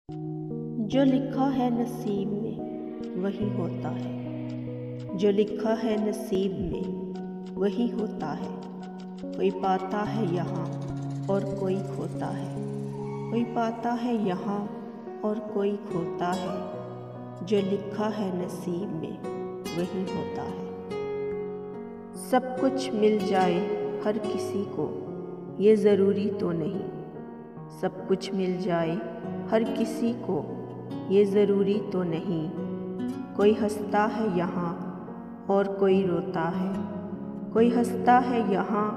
जो लिखा है नसीब में वही होता है, जो लिखा है नसीब में वही होता है। कोई पाता है यहाँ और कोई खोता है, कोई पाता है यहाँ और कोई खोता है। जो लिखा है नसीब में वही होता है। सब कुछ मिल जाए हर किसी को ये ज़रूरी तो नहीं, सब कुछ मिल जाए हर किसी को ये ज़रूरी तो नहीं। कोई हंसता है यहाँ और कोई रोता है, कोई हंसता है यहाँ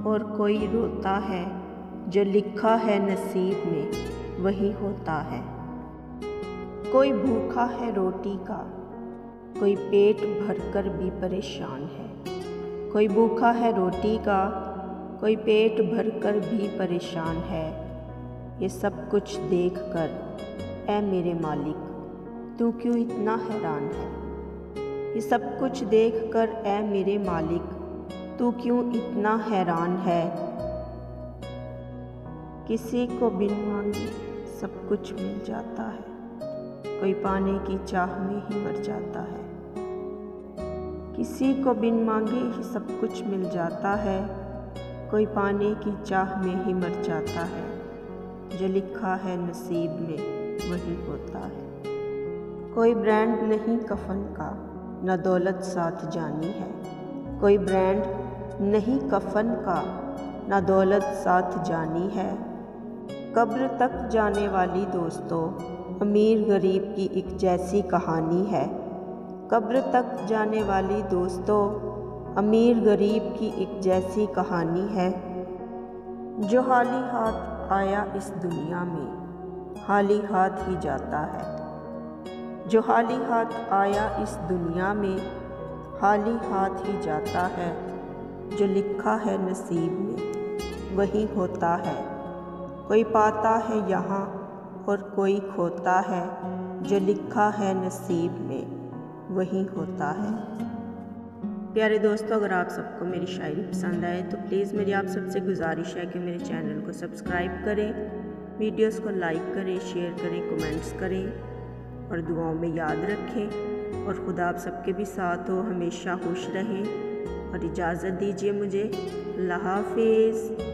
और कोई रोता है। जो लिखा है नसीब में वही होता है। कोई भूखा है रोटी का, कोई पेट भरकर भी परेशान है। कोई भूखा है रोटी का, कोई पेट भरकर भी परेशान है। ये सब कुछ देखकर ऐ मेरे मालिक तू क्यों इतना हैरान है। ये सब कुछ देखकर ऐ मेरे मालिक तू क्यों इतना हैरान है। किसी को बिन मांगे सब कुछ मिल जाता है, कोई पाने की चाह में ही मर जाता है। किसी को बिन मांगे ही सब कुछ मिल जाता है, कोई पाने की चाह में ही मर जाता है। जो लिखा है नसीब में वही होता है। कोई ब्रांड नहीं कफन का, न दौलत साथ जानी है। कोई ब्रांड नहीं कफन का, न दौलत साथ जानी है। कब्र तक जाने वाली दोस्तों अमीर गरीब की एक जैसी कहानी है। कब्र तक जाने वाली दोस्तों अमीर गरीब की एक जैसी कहानी है। जो हाली हाथ आया इस दुनिया में हाली हाथ ही जाता है। जो हाली हाथ आया इस दुनिया में हाली हाथ ही जाता है। जो लिखा है नसीब में वही होता है। कोई पाता है यहाँ और कोई खोता है। जो लिखा है नसीब में वही होता है। प्यारे दोस्तों, अगर आप सबको मेरी शायरी पसंद आए तो प्लीज़ मेरी आप सबसे गुजारिश है कि मेरे चैनल को सब्सक्राइब करें, वीडियोस को लाइक करें, शेयर करें, कमेंट्स करें और दुआओं में याद रखें। और खुदा आप सबके भी साथ हो, हमेशा खुश रहें। और इजाज़त दीजिए मुझे। अल्लाह हाफिज़।